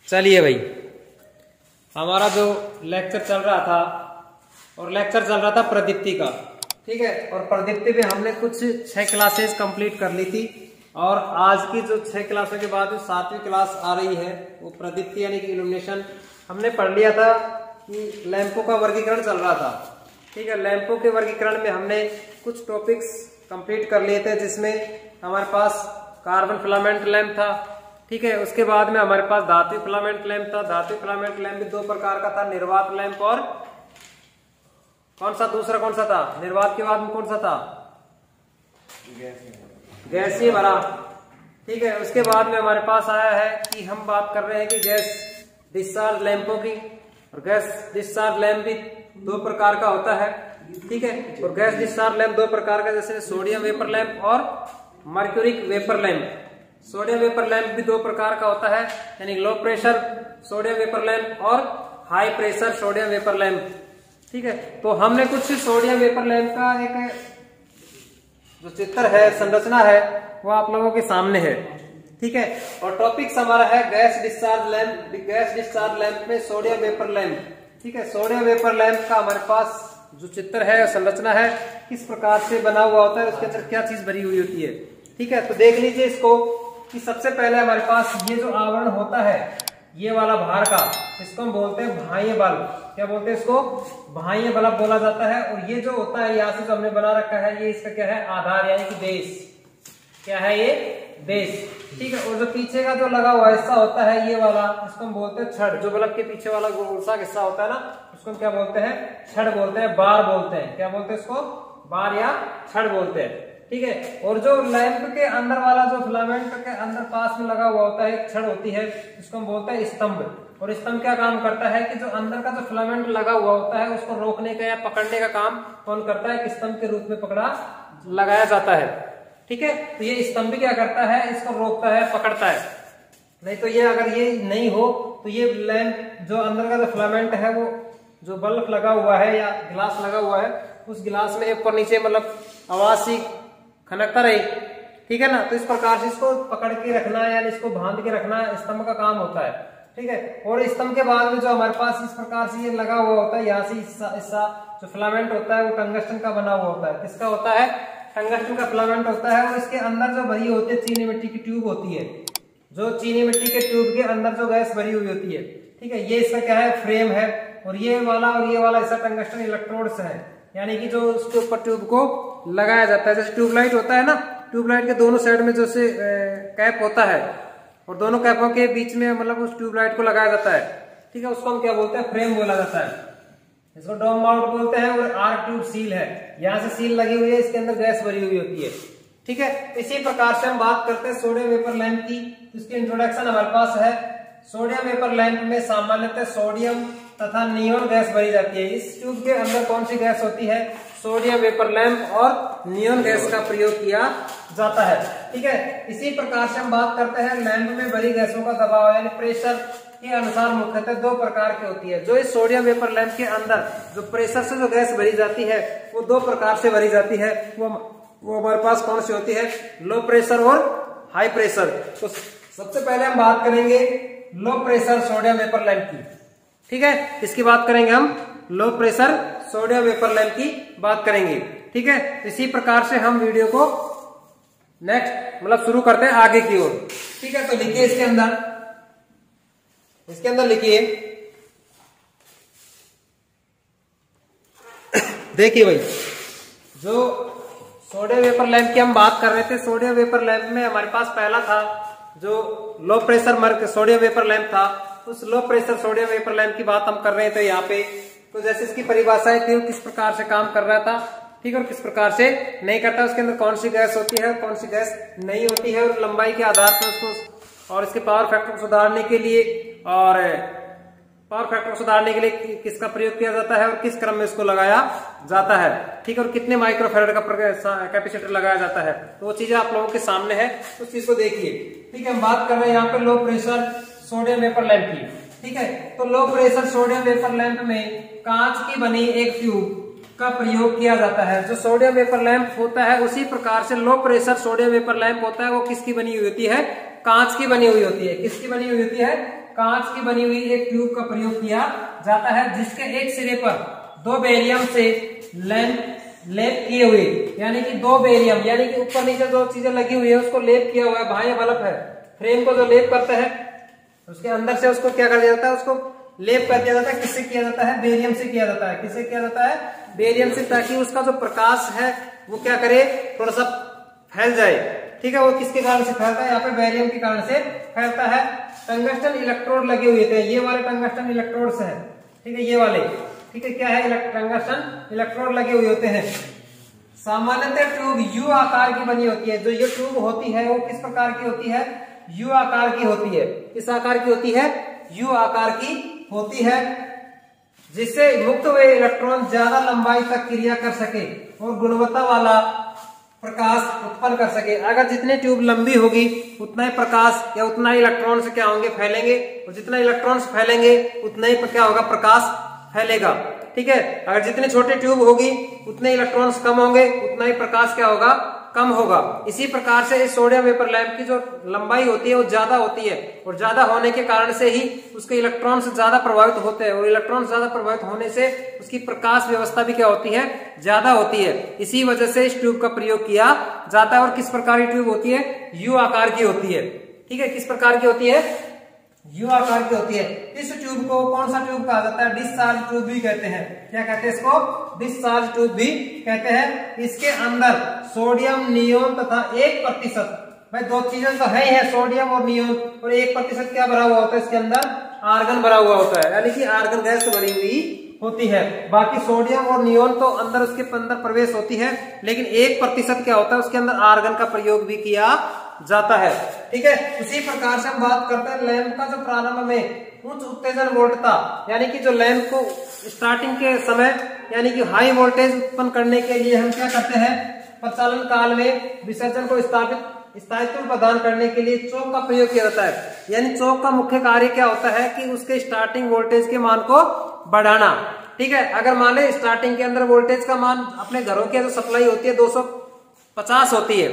चलिए भाई, हमारा जो लेक्चर चल रहा था और लेक्चर चल रहा था प्रदीप्ति का, ठीक है। और प्रदीप्ति में हमने कुछ 6 क्लासेस कंप्लीट कर ली थी और आज की जो 6 क्लासों के बाद जो 7वीं क्लास आ रही है वो प्रदीप्ति यानी कि इल्यूमिनेशन। हमने पढ़ लिया था कि लैंपों का वर्गीकरण चल रहा था, ठीक है। लैंपों के वर्गीकरण में हमने कुछ टॉपिक्स कंप्लीट कर लिए थे, जिसमें हमारे पास कार्बन फिलामेंट लैंप था, ठीक है। उसके बाद में हमारे पास धातु फिलामेंट लैंप था। धातु फिलामेंट लैंप भी 2 प्रकार का था, निर्वात लैंप और दूसरा कौन सा था? निर्वात के बाद में कौन सा था? गैसीय भरा, ठीक है। उसके बाद में हमारे पास आया है कि हम बात कर रहे हैं कि गैस डिस्चार्ज लैंपों की, और गैस डिस्चार्ज लैंप भी 2 प्रकार का होता है, ठीक है। और गैस डिस्चार्ज लैंप 2 प्रकार का, जैसे सोडियम वेपर लैंप और mercuric vapour lamp. Sodium vapour lamp भी 2 प्रकार का होता है, यानी low pressure sodium vapour lamp और high pressure sodium vapour lamp, ठीक है। तो हमने कुछ सोडियम वेपर लैंप का एक जो चित्र है, संरचना है, वो आप लोगों के सामने है, ठीक है। और टॉपिक्स हमारा है gas discharge lamp. Gas discharge lamp में सोडियम वेपर लैंप, ठीक है। सोडियम वेपर लैंप का हमारे पास जो चित्र है, संरचना है, किस प्रकार से बना हुआ होता है, उसके अंदर क्या चीज भरी हुई होती है, ठीक है। तो देख लीजिए इसको कि सबसे पहले हमारे पास ये जो आवरण होता है, ये वाला बाहर का, इसको हम बोलते हैं बाह्य बल्ब। क्या बोलते हैं इसको? बाह्य बल्ब बोला जाता है। और ये जो होता है यहाँ से जो हमने बना रखा है, ये इसका क्या है? आधार यानी कि बेस। क्या है ये? बेस, ठीक है। और जो पीछे का जो लगा हुआ हिस्सा होता है, ये वाला, इसको हम बोलते हैं छड़। जो बल्ब के पीछे वाला गोल सा हिस्सा होता है ना, उसको हम क्या बोलते हैं? छड़ बोलते हैं, बार बोलते हैं। क्या बोलते हैं इसको? बार या छड़ बोलते हैं, ठीक है। और जो लैंप के अंदर वाला जो फिलामेंट के अंदर पास में लगा हुआ होता है, एक छड़ होती है, इसको हम बोलते हैं स्तंभ। और स्तंभ क्या काम करता है कि जो अंदर का जो फिलामेंट लगा हुआ होता है, उसको रोकने का या पकड़ने का काम कौन करता है? कि स्तंभ के रूप में पकड़ा लगाया जाता है, ठीक है। तो ये स्तंभ क्या करता है? इसको रोकता है, पकड़ता है। नहीं तो ये अगर ये नहीं हो तो ये लैंप जो अंदर का जो फिलामेंट है, वो जो बल्ब लगा हुआ है या गिलास लगा हुआ है, उस गिलास में ऊपर नीचे मतलब आवाज सी खनकता रहे, ठीक है ना। तो इस प्रकार से इसको पकड़ के रखना या इसको बांध के रखना स्तंभ का काम होता है, ठीक है। और स्तंभ के बाद में जो हमारे पास इस प्रकार से ये लगा हुआ होता है, यहाँ से हिस्सा जो फिलामेंट होता है वो टंगस्टन का बना हुआ होता है। किसका होता है? टंगस्टन का फिलामेंट होता है। और इसके अंदर जो भरी होती है चीनी मिट्टी की ट्यूब होती है, जो चीनी मिट्टी के ट्यूब के अंदर जो गैस भरी हुई होती है, ठीक है। ये इसका क्या है? फ्रेम है। और ये वाला हिस्सा टंगस्टन इलेक्ट्रोड्स है, यानी कि जो उसके ऊपर ट्यूब को लगाया जाता है। जैसे ट्यूबलाइट होता है ना, ट्यूबलाइट के दोनों साइड में जैसे कैप होता है, और दोनों कैपों के बीच में मतलब उस ट्यूबलाइट को लगाया जाता है, ठीक है। उसको हम क्या बोलते हैं? फ्रेम बोला जाता है। इसको डोम माउंट बोलते हैं। और आर्क ट्यूब सील है, यहाँ से सील लगी हुई है, इसके अंदर गैस भरी हुई होती है, ठीक है। इसी प्रकार से हम बात करते हैं सोडियम वेपर लैंप की। इसकी इंट्रोडक्शन हमारे पास है। सोडियम वेपर लैंप में सामान्यतः सोडियम तथा नियोन गैस भरी जाती है। इस ट्यूब के अंदर कौन सी गैस होती है? सोडियम वेपर लैंप और नियोन गैस का प्रयोग किया जाता है, ठीक है। इसी प्रकार से हम बात करते हैं लैंप में भरी गैसों का दबाव यानी प्रेशर के अनुसार मुख्यतः 2 प्रकार की होती है। जो इस सोडियम वेपर लैंप के अंदर जो प्रेशर से जो गैस भरी जाती है, वो 2 प्रकार से भरी जाती है। वो हमारे पास कौन सी होती है? लो प्रेशर और हाई प्रेशर। तो सबसे पहले हम बात करेंगे लो प्रेशर सोडियम वेपर लैंप की, ठीक है। इसकी बात करेंगे हम, लो प्रेशर सोडियम वेपर लैंप की बात करेंगे, ठीक है। इसी प्रकार से हम वीडियो को नेक्स्ट मतलब शुरू करते हैं आगे की ओर, ठीक है। तो लिखिए इसके अंदर लिखिए, देखिए भाई, जो सोडियम वेपर लैंप की हम बात कर रहे थे, सोडियम वेपर लैंप में हमारे पास पहला था जो लो प्रेशर सोडियम वेपर लैंप था। उस लो प्रेशर सोडियम वेपर लैंप की बात हम कर रहे थे यहाँ पे। तो जैसे इसकी परिभाषाएं थी, किस प्रकार से काम कर रहा था, ठीक है, और किस प्रकार से नहीं करता, उसके अंदर कौन सी गैस होती है, कौन सी गैस नहीं होती है, और लंबाई के आधार पर उसको और इसके पावर फैक्टर को सुधारने के लिए किसका प्रयोग किया जाता है और किस क्रम में इसको लगाया जाता है, ठीक है। और कितने माइक्रोफैराड का कैपेसिटर लगाया जाता है, तो वो चीजें आप लोगों के सामने है, उस चीज को देखिए, ठीक है। हम बात कर रहे हैं यहाँ पे लो प्रेशर सोडियम वेपर लैंप की, ठीक है। तो लो प्रेशर सोडियम वेपर लैंप में कांच की बनी एक ट्यूब का प्रयोग किया जाता है। जो सोडियम वेपर लैंप होता है उसी प्रकार से लो प्रेशर सोडियम वेपर लैंप होता है, वो किसकी बनी हुई होती है? कांच की बनी हुई होती है। किसकी बनी हुई होती है? कांच की बनी हुई एक ट्यूब का प्रयोग किया जाता है, जिसके एक सिरे पर 2 बेरियम से लेप किए हुए, यानी कि 2 बेरियम, यानी कि ऊपर नीचे जो चीजें लगी हुई है उसको लेप किया हुआ है। बाह्य बल्ब है, फ्रेम को जो लेप करते हैं उसके अंदर से उसको क्या कर दिया जाता है, उसको लेप कर दिया जाता है। किससे किया जाता है? बेरियम से किया जाता है। किससे किया जाता है? बेरियम से, ताकि उसका जो प्रकाश है वो क्या करे, थोड़ा सा फैल जाए। ठीक है, वो किसके कारण से फैलता है? यहाँ पे बेरियम के कारण से फैलता है। टंगस्टन इलेक्ट्रोड लगे हुए थे, ये वाले टंगस्टन इलेक्ट्रोड्स हैं। ठीक है, ये वाले, ठीक है, क्या है? टंगस्टन इलेक्ट्रोड लगे हुए होते हैं। सामान्यतः ट्यूब यू आकार की बनी होती है। जो ये ट्यूब होती है वो किस प्रकार की होती है? यू आकार की होती है। किस आकार की होती है? यू आकार की होती है, जिससे मुक्त हुए इलेक्ट्रॉन ज्यादा लंबाई तक क्रिया कर सके और गुणवत्ता वाला प्रकाश उत्पन्न कर सके। अगर जितनी ट्यूब लंबी होगी उतना ही प्रकाश या उतना ही इलेक्ट्रॉन से क्या होंगे, फैलेंगे, और जितना इलेक्ट्रॉन्स फैलेंगे उतना ही क्या होगा, प्रकाश फैलेगा। ठीक है, अगर जितनी छोटी ट्यूब होगी उतने इलेक्ट्रॉन्स कम होंगे, उतना ही प्रकाश क्या होगा, कम होगा। इसी प्रकार से इस सोडियम वेपर लैंप की जो लंबाई होती है वो ज्यादा होती है, और ज्यादा होने के कारण से ही उसके इलेक्ट्रॉन्स ज्यादा प्रभावित होते हैं, और इलेक्ट्रॉन ज्यादा प्रभावित होने से उसकी प्रकाश व्यवस्था भी क्या होती है, ज्यादा होती है। इसी वजह से इस ट्यूब का प्रयोग किया जाता है। और किस प्रकार की ट्यूब होती है? यू आकार की होती है। ठीक है, किस प्रकार की होती है? यू आकार की होती है। इस ट्यूब को कौन सा ट्यूब कहा जाता है? डिस्चार्ज ट्यूब भी कहते हैं। क्या कहते हैं इसको? डिस्चार्ज ट्यूब भी कहते हैं। इसके अंदर सोडियम, नियोन तथा 1%, भाई 2 चीजें तो है ही है, सोडियम और नियोन, और 1% क्या भरा हुआ होता है? इसके अंदर आर्गन भरा हुआ होता है, यानी कि आर्गन गैस भरी हुई होती है। बाकी सोडियम और नियोन तो अंदर उसके अंदर प्रवेश होती है, लेकिन 1% क्या होता है, उसके अंदर आर्गन का प्रयोग भी किया जाता है। ठीक है, उसी प्रकार से हम बात करते हैं लैंप का जो प्रारंभ में उच्च उत्तेजन वोल्ट था, यानी कि जो लैंप को स्टार्टिंग के समय यानी कि हाई वोल्टेज उत्पन्न करने के लिए हम क्या करते हैं, प्रचालन काल में विसर्जन को स्थायित्व प्रदान करने के लिए चौक का प्रयोग किया जाता है। यानी चौक का मुख्य कार्य क्या होता है कि उसके स्टार्टिंग वोल्टेज के मान को बढ़ाना। ठीक है, अगर मान ले स्टार्टिंग के अंदर वोल्टेज का मान अपने घरों की जो सप्लाई होती है 250 होती है,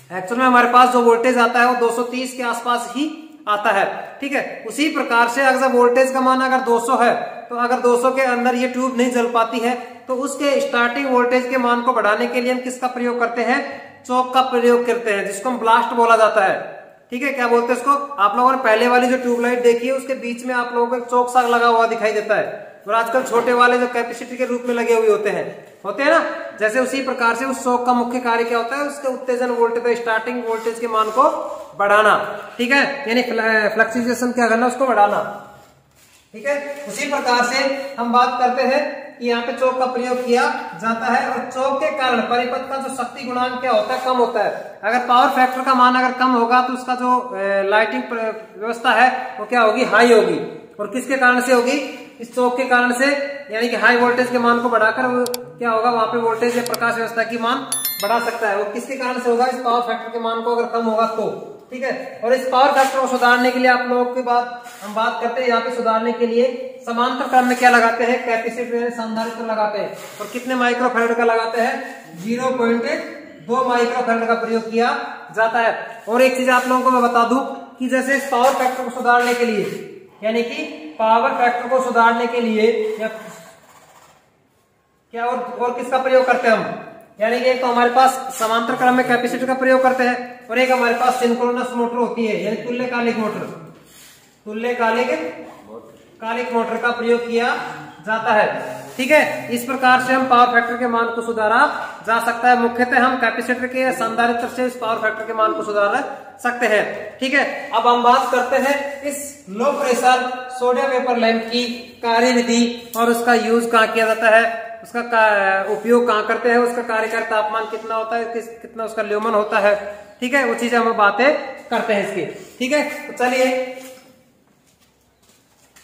एक्चुअल में हमारे पास जो वोल्टेज आता है वो 230 के आसपास ही आता है। ठीक है, उसी प्रकार से अगर वोल्टेज का मान अगर 200 है, तो अगर 200 के अंदर ये ट्यूब नहीं जल पाती है, तो उसके स्टार्टिंग वोल्टेज के मान को बढ़ाने के लिए हम किसका प्रयोग करते हैं? चौक का प्रयोग करते हैं, जिसको हम ब्लास्ट बोला जाता है। ठीक है, क्या बोलते हैं इसको? आप लोगों ने पहले वाली जो ट्यूबलाइट देखी है उसके बीच में आप लोगों को एक चौक सा लगा हुआ दिखाई देता है, और आजकल छोटे वाले जो कैपेसिटी के रूप में लगे हुए होते हैं ना, जैसे उसी प्रकार से उस चौक का मुख्य कार्य क्या होता है? उसके उत्तेजन वोल्टेज, स्टार्टिंग वोल्टेज के मान को बढ़ाना। ठीक है, यानी फ्लक्चुएशन क्या करना, उसको बढ़ाना। ठीक है, उसी प्रकार से हम बात करते हैं कि यहाँ पे चौक का प्रयोग किया जाता है, और चौक के कारण परिपथ का जो शक्ति गुणांक क्या होता है, कम होता है। अगर पावर फैक्टर का मान अगर कम होगा तो उसका जो लाइटिंग व्यवस्था है वो क्या होगी, हाई होगी। और किसके कारण से होगी? इस चौक के कारण से, यानी कि हाई वोल्टेज के मान को बढ़ाकर वो क्या होगा, वहां पे वोल्टेज या प्रकाश व्यवस्था की मान बढ़ा सकता है। वो किसके कारण से होगा? इस पावर फैक्टर के मान को अगर कम होगा तो। ठीक है, और इस पावर फैक्टर को सुधारने के लिए आप लोगों की हम बात करते हैं यहाँ पे सुधारने के लिए समांतर क्रम में क्या लगाते हैं? कैपेसिटर संधारित्र लगाते हैं। और कितने माइक्रोफैराड का लगाते हैं? 0.2 माइक्रोफैराड का प्रयोग किया जाता है। और एक चीज आप लोगों को मैं बता दूं कि जैसे इस पावर फैक्टर को सुधारने के लिए, यानी कि पावर फैक्टर को सुधारने के लिए या क्या और किसका प्रयोग करते हैं हम? यानी कि एक तो हमारे पास समांतर क्रम में कैपेसिटर का प्रयोग करते हैं, और एक हमारे पास सिंक्रोनस मोटर होती है, यानी तुल्यकालिक मोटर, तुल्यकालिक मोटर का प्रयोग किया जाता है। ठीक है, इस प्रकार से हम पावर फैक्टर के मान को सुधारा जा सकता है। मुख्यतः हम कैपेसिटर के संधारित्र से इस पावर फैक्टर के मान को सुधार सकते हैं। ठीक है, अब हम बात करते हैं इस लो प्रेशर सोडियम वेपर लैंप की कार्यविधि और उसका यूज कहाँ किया जाता है, उसका उपयोग कहाँ करते हैं, उसका कार्यकारी तापमान कितना होता है, कितना उसका ल्यूमन होता है। ठीक है, वो चीजें हम बातें करते हैं इसकी। ठीक है, तो चलिए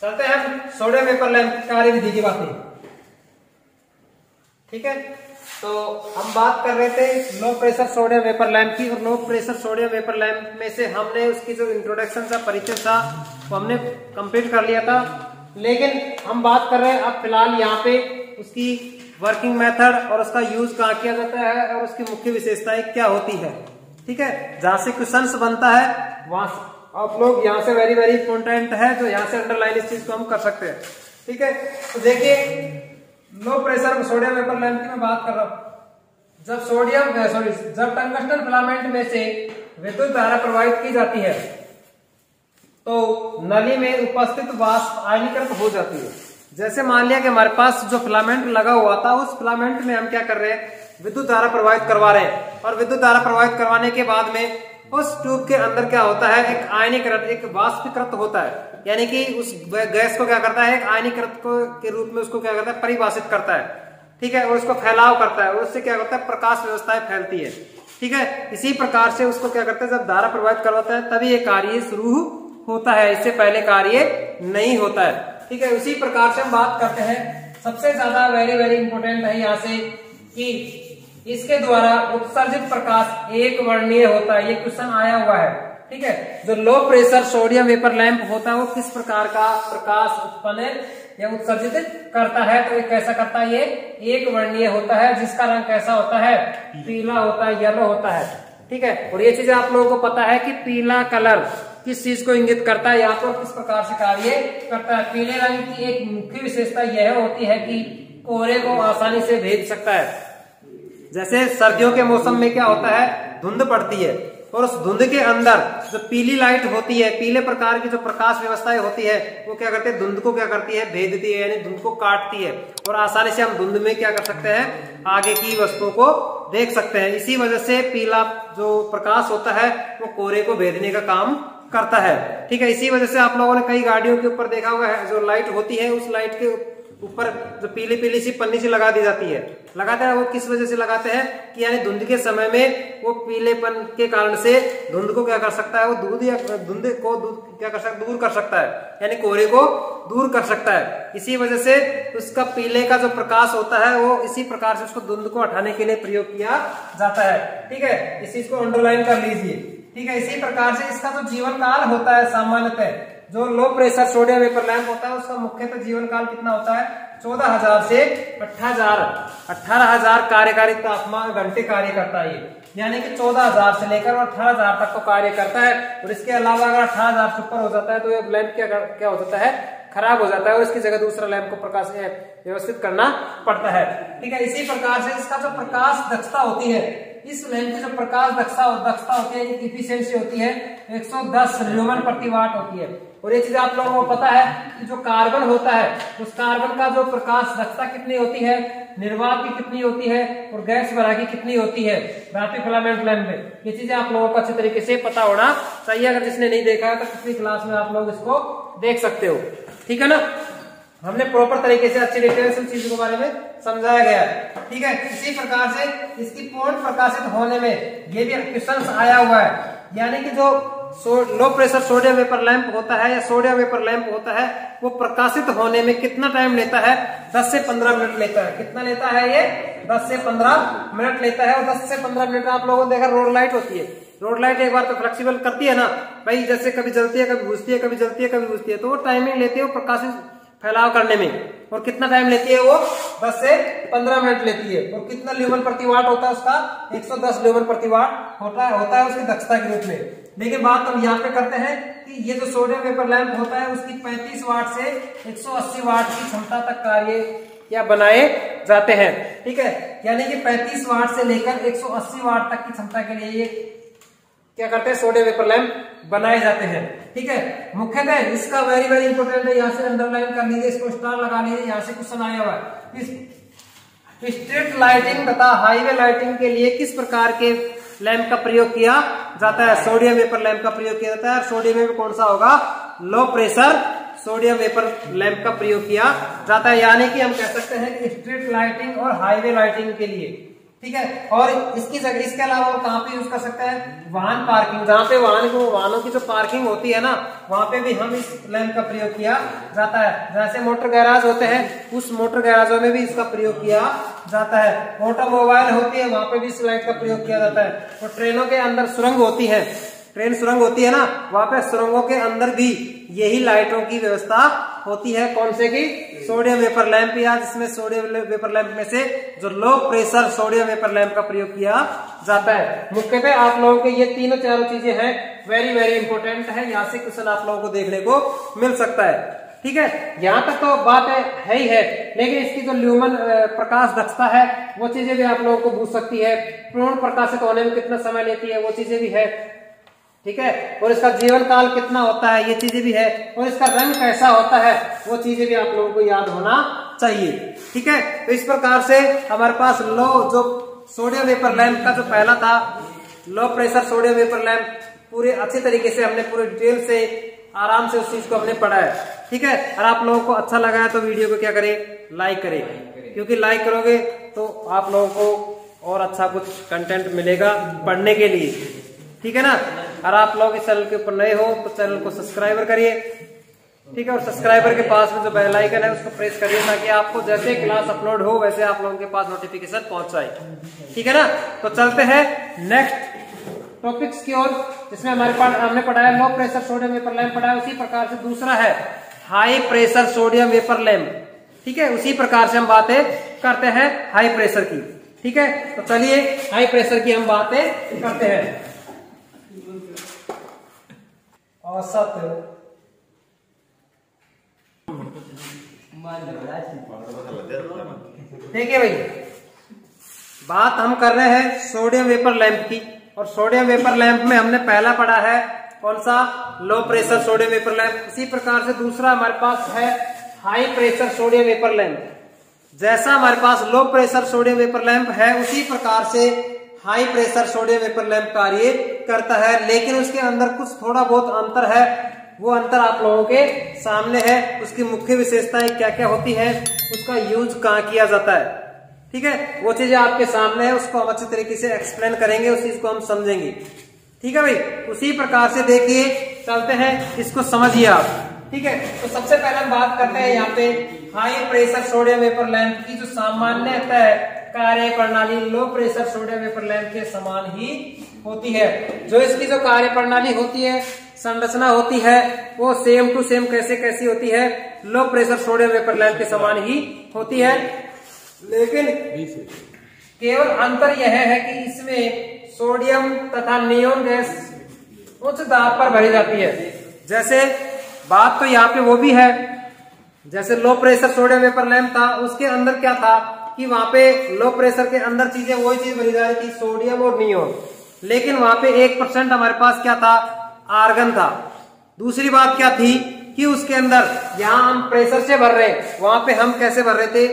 चलते हैं हम सोडियम वेपर लैंप की कार्यविधि की बातें। ठीक है, तो हम बात कर रहे थे लो प्रेशर सोडियम वेपर लैंप की, और लो प्रेशर सोडियम वेपर लैंप में से हमने उसकी जो इंट्रोडक्शन था, परिचय था, वो हमने कंप्लीट कर लिया था। लेकिन हम बात कर रहे हैं अब फिलहाल यहाँ पे उसकी वर्किंग मेथड और उसका यूज कहाँ किया जाता है और उसकी मुख्य विशेषताएं क्या होती है। ठीक है, जहां से क्वेश्चंस बनता है वहां आप लोग यहाँ से वेरी वेरी इंपॉर्टेंट है, तो यहाँ से अंडरलाइन इस चीज को हम कर सकते हैं। ठीक है, तो देखिए लो प्रेशर सोडियम वेपर लैंप की मैं बात कर रहा हूं। जब टंगस्टन फिलामेंट में से विद्युत धारा प्रवाहित की जाती है तो नली में उपस्थित वाष्प आयनीकृत हो जाती है। जैसे मान लिया कि हमारे पास जो फिलामेंट लगा हुआ था, उस फिलामेंट में हम क्या कर रहे हैं, विद्युत धारा प्रवाहित करवा रहे हैं, और विद्युत धारा प्रवाहित करवाने के बाद में उस ट्यूब के अंदर क्या होता है, एक आयनीकृत, एक वाष्पीकृत होता है, यानी कि उस गैस को क्या करता है, एक आयनीकृत के रूप में उसको क्या करता है, परिभाषित करता है। ठीक है, और उसको फैलाव करता है, और उससे क्या करता है, प्रकाश व्यवस्थाएं फैलती है। ठीक है, इसी प्रकार से उसको क्या करता है, जब धारा प्रवाहित करवाता है तभी ये कार्य शुरू होता है, इससे पहले कार्य नहीं होता है। ठीक है, उसी प्रकार से हम बात करते हैं, सबसे ज्यादा वेरी वेरी इंपॉर्टेंट है यहाँ से कि इसके द्वारा उत्सर्जित प्रकाश एक वर्णीय होता है। ये क्वेश्चन आया हुआ है। ठीक है, जो लो प्रेशर सोडियम वेपर लैंप होता है वो किस प्रकार का प्रकाश उत्पन्न या उत्सर्जित करता है, तो ये कैसा करता है, ये एक वर्णीय होता है, जिसका रंग कैसा होता है, पीला होता है, येलो होता है। ठीक है, और ये चीजें आप लोगों को पता है कि पीला कलर किस चीज को इंगित करता है या तो किस प्रकार से कार्य करता है। पीले रंग की एक मुख्य विशेषता यह होती है कि कोहरे को आसानी से भेद सकता है। जैसे सर्दियों के मौसम में क्या होता है, धुंध पड़ती है, और उस धुंध के अंदर जो पीली लाइट होती है, पीले प्रकार की जो प्रकाश व्यवस्थाएं होती है, वो क्या करते हैं, धुंध को क्या करती है, भेदती है, यानी धुंध को काटती है, और आसानी से हम धुंध में क्या कर सकते हैं, आगे की वस्तुओं को देख सकते हैं। इसी वजह से पीला जो प्रकाश होता है वो कोहरे को भेदने का काम करता है। ठीक है, इसी वजह से आप लोगों ने कई गाड़ियों के ऊपर देखा हुआ है, जो लाइट होती है उस लाइट के ऊपर जो पीली पीली सी पन्नी सी लगा दी जाती है। लगाते हैं वो किस वजह से लगाते हैं कि यानी धुंध के समय में वो पीलेपन के कारण से धुंध को क्या कर सकता है, वो धुंध को क्या कर सकता, दूर कर सकता है, यानी कोहरे को दूर कर सकता है। इसी वजह से उसका पीले का जो प्रकाश होता है वो इसी प्रकार से उसको धुंध को हटाने के लिए प्रयोग किया जाता है। ठीक है, इस चीज को अंडरलाइन कर लीजिए। ठीक है, इसी प्रकार से इसका जो जीवन काल होता है, सामान्यतः जो लो प्रेशर सोडियम वेपर लैंप होता है उसका मुख्यतः जीवन काल कितना होता है, 14,000 से 18,000 कार्यकारी तापमान घंटे कार्य करता है। यानी कि 14,000 से लेकर 18,000 तक को कार्य करता है, और इसके अलावा अगर 18,000 से ऊपर हो जाता है तो ये लैंप क्या हो जाता है, खराब हो जाता है, और इसकी जगह दूसरा लैंप को प्रकाश व्यवस्थित करना पड़ता है। ठीक है, इसी प्रकार से इसका जो प्रकाश दक्षता होती है, इस लैंप की जो प्रकाश दक्षता होती है, इफिशियंसी होती है 110 ल्यूमेन प्रति वाट होती है। और ये चीज आप लोगों को पता है कि जो कार्बन होता है उस कार्बन का जो प्रकाश दक्षता कितनी होती है, निर्वात की कितनी होती है, और गैस भरा की कितनी होती है राफी फिलामेंट लैंप में। ये चीजें आप लोगों को अच्छे तरीके से पता होना चाहिए। अगर जिसने नहीं देखा है तो पिछली क्लास में आप लोग इसको देख सकते हो। ठीक है ना, हमने प्रॉपर तरीके से अच्छी डिटेल से चीजों के बारे में समझाया गया है। ठीक है, इसी प्रकार से इसकी पूर्ण प्रकाशित होने में ये भी क्वेश्चन आया हुआ है, यानी कि जो लो प्रेशर सोडियम वेपर लैंप होता है या सोडियम वेपर लैंप होता है वो प्रकाशित होने में कितना टाइम लेता है, 10 से 15 मिनट लेता है। कितना लेता है ये, 10 से 15 मिनट लेता है। और 10 से 15 मिनट आप लोगों ने देखा रोड लाइट होती है, रोड लाइट एक बार तो फ्लेक्सिबल करती है ना भाई, जैसे कभी जलती है, कभी बुझती है, कभी जलती है, कभी बुझती है, तो वो टाइमिंग लेती है वो प्रकाशित फैलाव करने में। और कितना टाइम लेती है वो, 10 से 15 मिनट लेती है। और कितना ल्यूमेन प्रति वाट होता है उसका, 110 ल्यूमेन प्रति वाट होता है उसकी दक्षता के रूप में। लेकिन बात हम यहाँ पे करते हैं कि ये जो सोडियम वेपर लैंप होता है उसकी 35 वाट से 180 वाट की क्षमता तक कार्य या बनाए जाते हैं। ठीक है, यानी कि 35 वाट से लेकर 180 वाट तक की क्षमता के लिए ये क्या करते हैं, सोडियम वेपर लैंप बनाए जाते हैं। ठीक है, मुख्यतः इसका वेरी वेरी इंपोर्टेंट है, यहाँ से अंडरलाइन कर लीजिए, इसको स्टार लगा लीजिए, यहाँ से क्वेश्चन आया हुआ है। स्ट्रीट लाइटिंग तथा हाईवे लाइटिंग के लिए किस प्रकार के लैंप का प्रयोग किया जाता है, सोडियम वेपर लैंप का प्रयोग किया जाता है। सोडियम वेपर कौन सा होगा, लो प्रेशर सोडियम वेपर लैंप का प्रयोग किया जाता है। यानी कि हम कह सकते हैं कि स्ट्रीट लाइटिंग और हाईवे लाइटिंग के लिए। ठीक है, और इसके अलावा कहाँ पे यूज कर सकते हैं, वाहन पार्किंग, जहाँ पे वाहनों की जो पार्किंग होती है ना वहां पे भी हम इस लैंप का प्रयोग किया जाता है। जैसे मोटर गैराज होते हैं उस मोटर गैराजों में भी इसका प्रयोग किया जाता है। ऑटोमोबाइल होती है वहां पे भी इस लाइट का प्रयोग किया जाता है। और ट्रेनों के अंदर सुरंग होती है ट्रेन सुरंग होती है ना, वहां पे सुरंगों के अंदर भी यही लाइटों की व्यवस्था होती है। कौन से की? सोडियम वेपर लैंप, या जिसमें सोडियम वेपर लैंप में से जो लो प्रेशर सोडियम वेपर लैंप का प्रयोग किया जाता है। मुख्यतः आप लोगों के ये तीनों चारों चीजें हैं, वेरी वेरी इंपॉर्टेंट है, यहाँ से क्वेश्चन आप लोगों को देखने को मिल सकता है। ठीक है, यहाँ तक तो बात है ही है, लेकिन इसकी जो ल्यूमन प्रकाश दक्षता है वो चीजें भी आप लोगों को पूछ सकती है। पूर्ण प्रकाशित होने में कितना समय लेती है वो चीजें भी है। ठीक है, और इसका जीवन काल कितना होता है ये चीजें भी है, और इसका रंग कैसा होता है वो चीजें भी आप लोगों को याद होना चाहिए। ठीक है, तो इस प्रकार से हमारे पास लो जो सोडियम वेपर लैंप का जो पहला था, लो प्रेशर सोडियम वेपर लैंप, पूरे अच्छे तरीके से हमने पूरे डिटेल से आराम से उस चीज को हमने पढ़ा है। ठीक है, और आप लोगों को अच्छा लगा है तो वीडियो को क्या करें, लाइक करें, क्योंकि लाइक करोगे तो आप लोगों को और अच्छा कुछ कंटेंट मिलेगा पढ़ने के लिए। ठीक है ना, और आप लोग इस चैनल के ऊपर नए हो तो चैनल को सब्सक्राइबर करिए। ठीक है, और सब्सक्राइबर के पास में जो बेल आइकन है उसको प्रेस करिए, ताकि आपको जैसे क्लास अपलोड हो वैसे आप लोगों के पास नोटिफिकेशन पहुंच जाए। ठीक है ना, तो चलते हैं नेक्स्ट टॉपिक्स की ओर, जिसमें हमारे पास हमने पढ़ा है लो प्रेशर सोडियम वेपर लैंप पढ़ा है। उसी प्रकार से दूसरा है high pressure sodium vapour lamp. ठीक है, उसी प्रकार से हम बातें करते हैं हाई प्रेशर की। ठीक है, तो चलिए हाई प्रेशर की हम बातें करते हैं। औसत देखिए भाई, बात हम कर रहे हैं सोडियम वेपर लैंप की, और सोडियम वेपर लैंप में हमने पहला पढ़ा है कौन सा, low pressure sodium vapour lamp. इसी प्रकार से दूसरा हमारे पास है high pressure sodium vapour lamp. जैसा हमारे पास low pressure sodium vapour lamp है उसी प्रकार से high pressure sodium vapour lamp कार्य करता है, लेकिन उसके अंदर कुछ थोड़ा बहुत अंतर है। वो अंतर आप लोगों के सामने है। उसकी मुख्य विशेषताएं क्या क्या होती है, उसका यूज कहाँ किया जाता है। ठीक है, वो चीजें आपके सामने है, उसको हम अच्छे तरीके से एक्सप्लेन करेंगे, उस चीज को हम समझेंगे। ठीक है भाई, उसी प्रकार से देखिए चलते हैं, इसको समझिए आप। ठीक है, तो सबसे पहले हम बात करते हैं यहाँ पे high pressure sodium vapour lamp की जो सामान्यतः कार्य प्रणाली लो प्रेशर सोडियम वेपर लैंप के समान ही होती है। जो इसकी जो कार्य प्रणाली होती है, संरचना होती है, वो सेम टू सेम कैसी होती है, लो प्रेशर सोडियम वेपर लैंप के समान ही होती है। लेकिन केवल अंतर यह है कि इसमें सोडियम तथा नियोन गैस उच्च दाब पर भरी जाती है। जैसे बात तो यहाँ पे वो भी है, जैसे लो प्रेशर सोडियम वेपर लैंप था, उसके अंदर क्या था कि वहां पे लो प्रेशर के अंदर चीजें वही चीज भरी जा रही थी, सोडियम और नियोन, लेकिन वहां पे 1% हमारे पास क्या था, आर्गन था। दूसरी बात क्या थी कि उसके अंदर यहाँ हम प्रेशर से भर रहे, वहां पे हम कैसे भर रहे थे,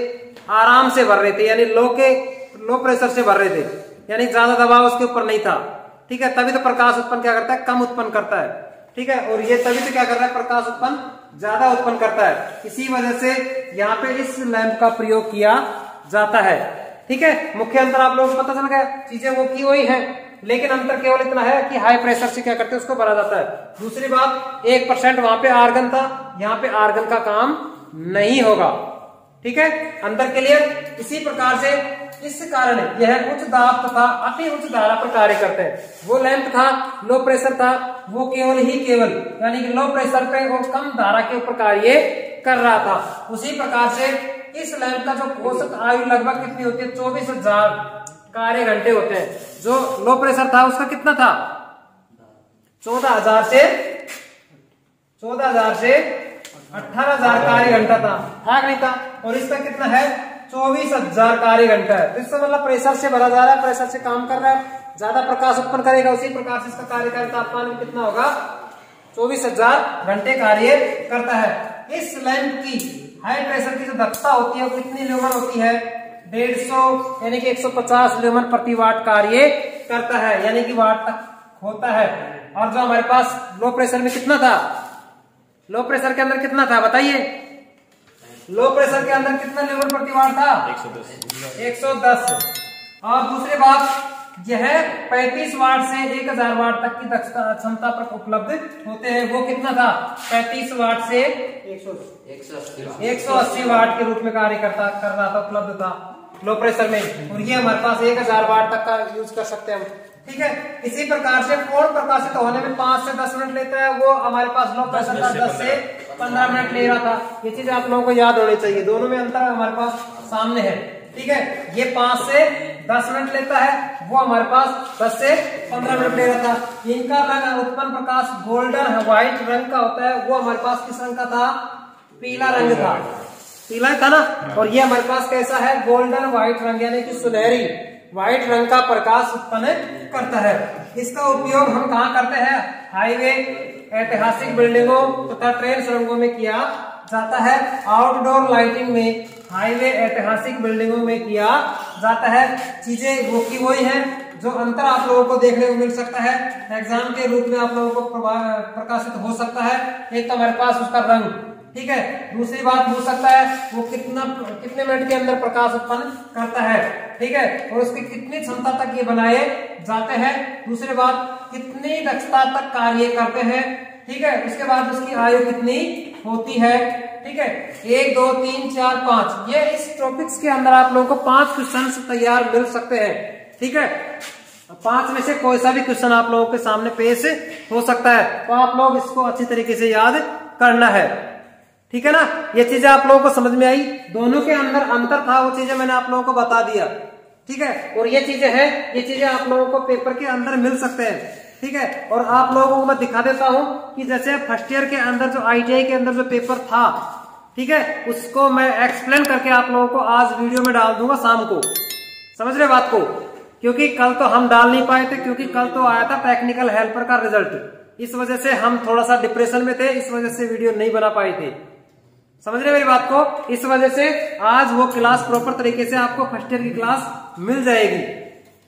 आराम से भर रहे थे, यानी लो प्रेशर से भर रहे थे, यानी ज्यादा दबाव उसके ऊपर नहीं था। ठीक है, तभी तो प्रकाश उत्पन्न क्या करता है, कम उत्पन्न करता है। ठीक है, और ये तभी तो क्या कर रहा है, प्रकाश उत्पन्न ज्यादा उत्पन्न करता है। इसी वजह से यहाँ पे इस लैंप का प्रयोग किया जाता है। ठीक है, मुख्य अंतर आप लोगों को पता चल गया, चीजें वो की वही है, लेकिन अंतर केवल इतना है कि हाई प्रेशर से क्या करते हैं, उसको भरा जाता है। दूसरी बात, 1% वहां पे आर्गन था, यहाँ पे आर्गन का काम नहीं होगा। ठीक है, अंतर क्लियर। इसी प्रकार से इस कारण यह उच्च दाब तथा अति उच्च धारा पर कार्य करते हैं। वो लैंप था, लो प्रेशर था, वो केवल यानी कि लो प्रेशर पे और कम धारा के ऊपर कार्य कर रहा था। उसी प्रकार से इस लैंप का जो औसत आयु लगभग कितनी होती है, 24,000 कार्य घंटे होते हैं। जो लो प्रेशर था उसका कितना था, 14,000 से 18,000 कार्य घंटा था, नहीं था। और इसका कितना है, 24,000 कार्य घंटा है। तो इसका मतलब प्रेशर से भरा जा रहा है, प्रेशर से काम कर रहा है, ज्यादा प्रकाश उत्पन्न करेगा, उसी प्रकार से इसका कार्यकारी तापमान भी कितना होगा, 24,000 घंटे कार्य करता है। इस लैंप की हाई प्रेशर की जो दक्षता होती है वो कितनी ल्यूमन होती है, 150 यानी कि 150 ल्यूमन प्रति वाट कार्य करता है, यानी कि वाट तक होता है। और जो हमारे पास लो प्रेशर में कितना था, लो प्रेशर के अंदर कितना था बताइए, लो प्रेशर के अंदर कितना ल्यूमन प्रति वाट था, 110। और दूसरी बात, यह 35 वाट से 1000 वाट तक की दक्षता क्षमता पर उपलब्ध होते हैं। वो कितना था, 35 वाट से 180 वाट के रूप में कार्य कर रहा था, उपलब्ध था लो प्रेशर में। और ये हमारे पास 1000 वाट तक का यूज कर सकते हैं हम। ठीक है। इसी प्रकार से कोण प्रकाशित होने में 5 से 10 मिनट लेता है, वो हमारे पास लो प्रेशर का 10 से 15 मिनट ले रहा था। ये चीज आप लोगों को याद होनी चाहिए, दोनों में अंतर हमारे पास सामने है। ठीक है, ये 5 से 10 मिनट लेता है, वो हमारे पास 10 से 15 मिनट ले रहा था। इनका रंग उत्पन्न प्रकाश गोल्डन व्हाइट रंग का होता है, वो हमारे पास किस रंग का था? पीला रंग था, पीला था ना। और ये हमारे पास कैसा है? गोल्डन व्हाइट रंग, यानी कि सुनहरी व्हाइट रंग का प्रकाश उत्पन्न करता है। इसका उपयोग हम कहाँ करते हैं? हाईवे, ऐतिहासिक बिल्डिंगों तथा ट्रेन सुरंगों में किया जाता है। आउटडोर लाइटिंग में, हाईवे, ऐतिहासिक बिल्डिंगों में किया जाता है। चीजें वो की वही है, जो अंतर आप लोगों को देखने को मिल सकता है, एग्जाम के रूप में आप लोगों को प्रकाशित हो सकता है। एक तो हमारे पास उसका रंग, ठीक है। दूसरी बात हो सकता है वो कितने मिनट के अंदर प्रकाश उत्पन्न करता है, ठीक है, और उसकी कितनी क्षमता तक ये बनाए जाते हैं। दूसरी बात, कितनी दक्षता तक कार्य करते हैं, ठीक है। उसके बाद उसकी आयु कितनी होती है, ठीक है। 1 2 3 4 5, ये इस टॉपिक्स के अंदर आप लोगों को 5 क्वेश्चन तैयार मिल सकते हैं, ठीक है। 5 में से कोई सा भी क्वेश्चन आप लोगों के सामने पेश हो सकता है, तो आप लोग इसको अच्छी तरीके से याद करना है, ठीक है ना। ये चीजें आप लोगों को समझ में आई, दोनों के अंदर अंतर था, वो चीजें मैंने आप लोगों को बता दिया, ठीक है। और ये चीजें हैं, ये चीजें आप लोगों को पेपर के अंदर मिल सकते हैं, ठीक है। और आप लोगों को मैं दिखा देता हूं कि जैसे फर्स्ट ईयर के अंदर जो ITI के अंदर जो पेपर था, ठीक है, उसको मैं एक्सप्लेन करके आप लोगों को आज वीडियो में डाल दूंगा शाम को, समझ रहे बात को। क्योंकि कल तो हम डाल नहीं पाए थे, क्योंकि कल तो आया था टेक्निकल हेल्पर का रिजल्ट, इस वजह से हम थोड़ा सा डिप्रेशन में थे, इस वजह से वीडियो नहीं बना पाए थे, समझ रहे मेरी बात को। इस वजह से आज वो क्लास प्रॉपर तरीके से आपको फर्स्ट ईयर की क्लास मिल जाएगी,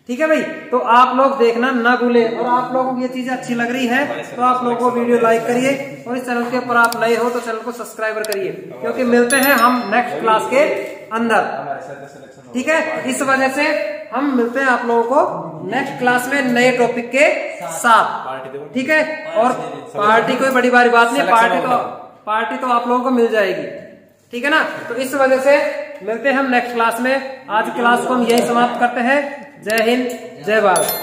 ठीक है भाई। तो आप लोग देखना ना भूलें, और आप लोगों को ये चीजें अच्छी लग रही है तो आप लोगों को वीडियो लाइक करिए, और इस चैनल के ऊपर आप नए हो तो चैनल को सब्सक्राइब करिए, क्योंकि मिलते हैं हम नेक्स्ट क्लास के अंदर, ठीक है। इस वजह से हम मिलते हैं आप लोगों को नेक्स्ट क्लास में नए टॉपिक के साथ, ठीक है। और पार्टी कोई बड़ी बारी बात नहीं, पार्टी तो आप लोगों को मिल जाएगी, ठीक है ना। तो इस वजह से मिलते हैं हम नेक्स्ट क्लास में। आज क्लास को हम यही समाप्त करते हैं। जय हिंद, जय भारत।